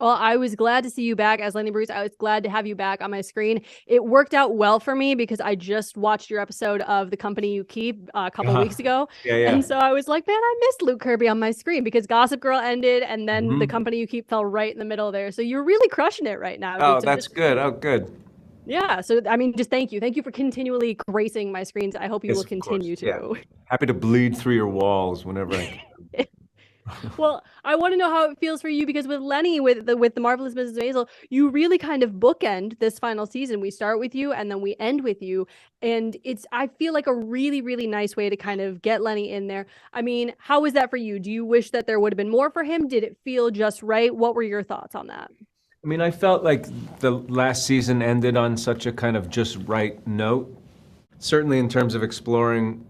Well, I was glad to see you back as Lenny Bruce. I was glad to have you back on my screen. It worked out well for me because I just watched your episode of The Company You Keep a couple weeks ago. Yeah, And yeah. so I was like, man, I missed Luke Kirby on my screen because Gossip Girl ended and then The Hmm. Company You Keep fell right in the middle there. So you're really crushing it right now, Oh, dude. So that's just, good. Oh, good. yeah. So, I mean, just thank you. Thank you for continually gracing my screens. I hope you Yes, will of course. continue Yeah. to. Happy to bleed through your walls whenever I can. Well, I want to know how it feels for you because with Lenny, with the Marvelous Mrs. Maisel, you really kind of bookend this final season. We start with you and then we end with you, and it's I feel like a really really nice way to kind of get Lenny in there. I mean, how was that for you? Do you wish that there would have been more for him? Did it feel just right? What were your thoughts on that? I mean, I felt like the last season ended on such a kind of just right note. Certainly in terms of exploring,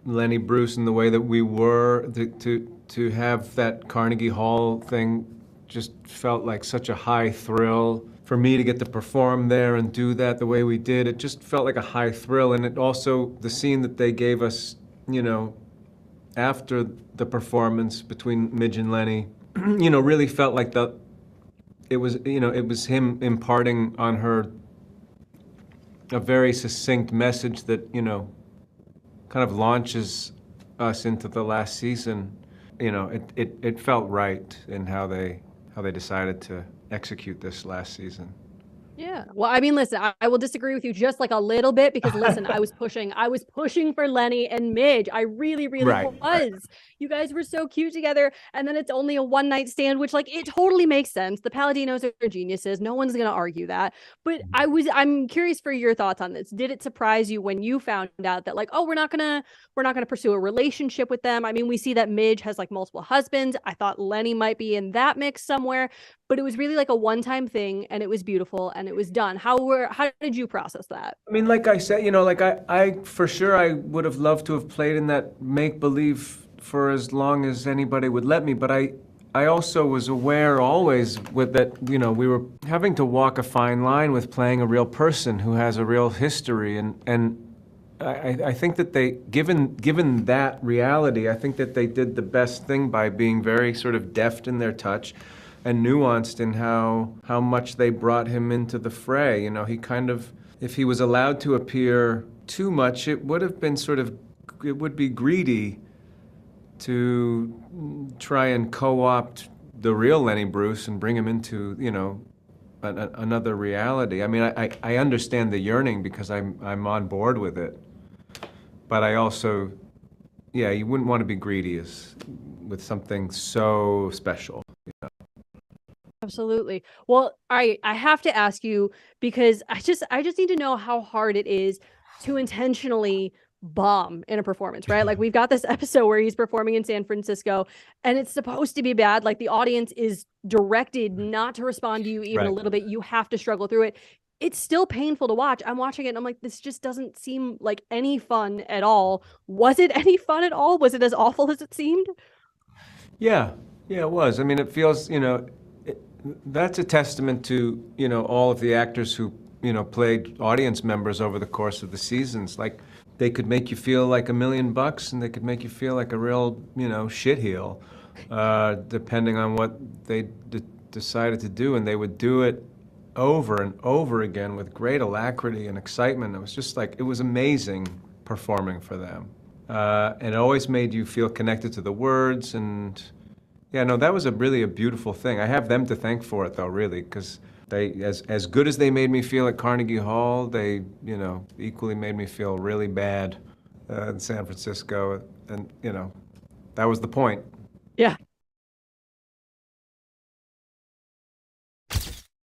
Lenny Bruce and the way that we were to have that Carnegie Hall thing just felt like such a high thrill for me to get to perform there and do that the way we did. It just felt like a high thrill, and it also the scene that they gave us, after the performance between Midge and Lenny, really felt like it was him imparting on her a very succinct message that, kind of launches us into the last season. It felt right in how they decided to execute this last season. Yeah. Well, I mean, listen, I will disagree with you just like a little bit because listen, I was pushing for Lenny and Midge. I really, really Right, right. was. You guys were so cute together. And then it's only a one night stand, which like it totally makes sense. The Palladinos are geniuses. No one's gonna argue that. But I'm curious for your thoughts on this. Did it surprise you when you found out that like, oh, we're not gonna pursue a relationship with them? I mean, we see that Midge has like multiple husbands. I thought Lenny might be in that mix somewhere, but it was really like a one-time thing and it was beautiful and it was done. How did you process that? I mean, like I said, like I for sure I would have loved to have played in that make believe for as long as anybody would let me, but I also was aware always with that, we were having to walk a fine line with playing a real person who has a real history, and I think that given that reality, I think that they did the best thing by being very sort of deft in their touch and nuanced in how much they brought him into the fray. He kind of, if he was allowed to appear too much, it would be greedy to try and co-opt the real Lenny Bruce and bring him into, another reality. I mean, I understand the yearning because I'm on board with it, but I also, yeah, you wouldn't want to be greedy with something so special. Absolutely. Well, I have to ask you because I just need to know how hard it is to intentionally bomb in a performance, right? Like we've got this episode where he's performing in San Francisco and it's supposed to be bad. Like the audience is directed not to respond to you even a Right. little bit. You have to struggle through it. It's still painful to watch. I'm watching it and I'm like, this just doesn't seem like any fun at all. Was it any fun at all? Was it as awful as it seemed? Yeah, yeah, it was. I mean, it feels, that's a testament to, all of the actors who, played audience members over the course of the seasons. Like, they could make you feel like $1 million and they could make you feel like a real, shitheel, depending on what they decided to do. And they would do it over and over again with great alacrity and excitement. It was just like, it was amazing performing for them. And it always made you feel connected to the words. And yeah, no, that was really a beautiful thing. I have them to thank for it, though, really, because they, as good as they made me feel at Carnegie Hall, they, equally made me feel really bad in San Francisco. And, that was the point. Yeah.